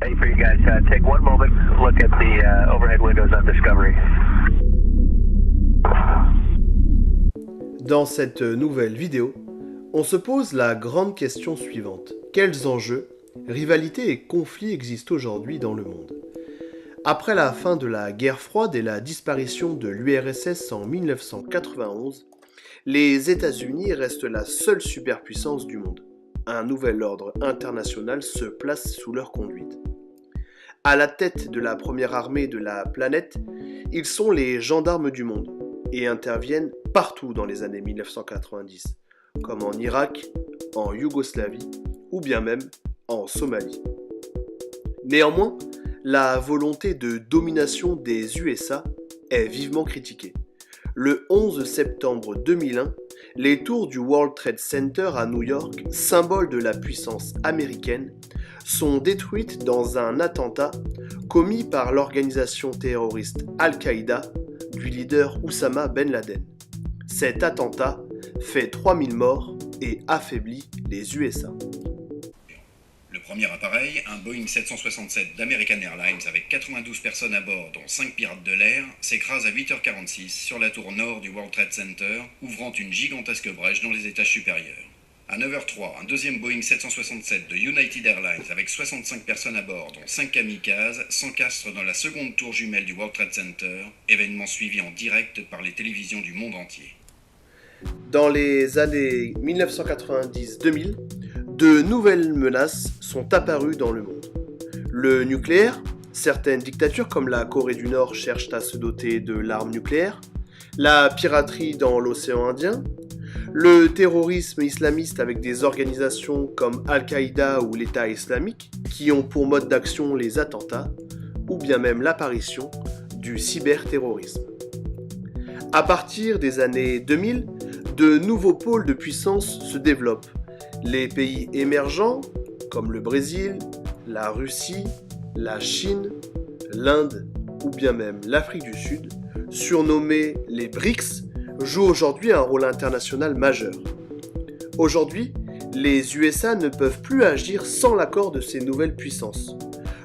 Hey for you guys, take one moment, look at the overhead windows on Discovery. Dans cette nouvelle vidéo, on se pose la grande question suivante. Quels enjeux, rivalités et conflits existent aujourd'hui dans le monde ? Après la fin de la guerre froide et la disparition de l'URSS en 1991, les États-Unis restent la seule superpuissance du monde. Un nouvel ordre international se place sous leur conduite. À la tête de la première armée de la planète, ils sont les gendarmes du monde et interviennent partout dans les années 1990, comme en Irak, en Yougoslavie ou bien même en Somalie. Néanmoins, la volonté de domination des USA est vivement critiquée. Le 11 septembre 2001, les tours du World Trade Center à New York, symbole de la puissance américaine, sont détruites dans un attentat commis par l'organisation terroriste Al-Qaïda du leader Oussama Ben Laden. Cet attentat fait 3000 morts et affaiblit les USA. Le premier appareil, un Boeing 767 d'American Airlines avec 92 personnes à bord, dont 5 pirates de l'air, s'écrase à 8h46 sur la tour nord du World Trade Center, ouvrant une gigantesque brèche dans les étages supérieurs. À 9h03, un deuxième Boeing 767 de United Airlines avec 65 personnes à bord, dont 5 kamikazes, s'encastre dans la seconde tour jumelle du World Trade Center, événement suivi en direct par les télévisions du monde entier. Dans les années 1990-2000, de nouvelles menaces sont apparues dans le monde. Le nucléaire, certaines dictatures comme la Corée du Nord cherchent à se doter de l'arme nucléaire, la piraterie dans l'océan Indien, le terrorisme islamiste avec des organisations comme Al-Qaïda ou l'État islamique qui ont pour mode d'action les attentats, ou bien même l'apparition du cyberterrorisme. À partir des années 2000, de nouveaux pôles de puissance se développent. Les pays émergents, comme le Brésil, la Russie, la Chine, l'Inde ou bien même l'Afrique du Sud, surnommés les BRICS, jouent aujourd'hui un rôle international majeur. Aujourd'hui, les USA ne peuvent plus agir sans l'accord de ces nouvelles puissances.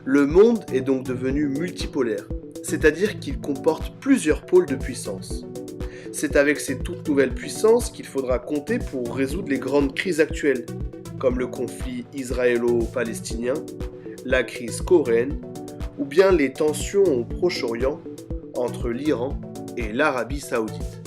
Le monde est donc devenu multipolaire, c'est-à-dire qu'il comporte plusieurs pôles de puissance. C'est avec ces toutes nouvelles puissances qu'il faudra compter pour résoudre les grandes crises actuelles, comme le conflit israélo-palestinien, la crise coréenne, ou bien les tensions au Proche-Orient entre l'Iran et l'Arabie Saoudite.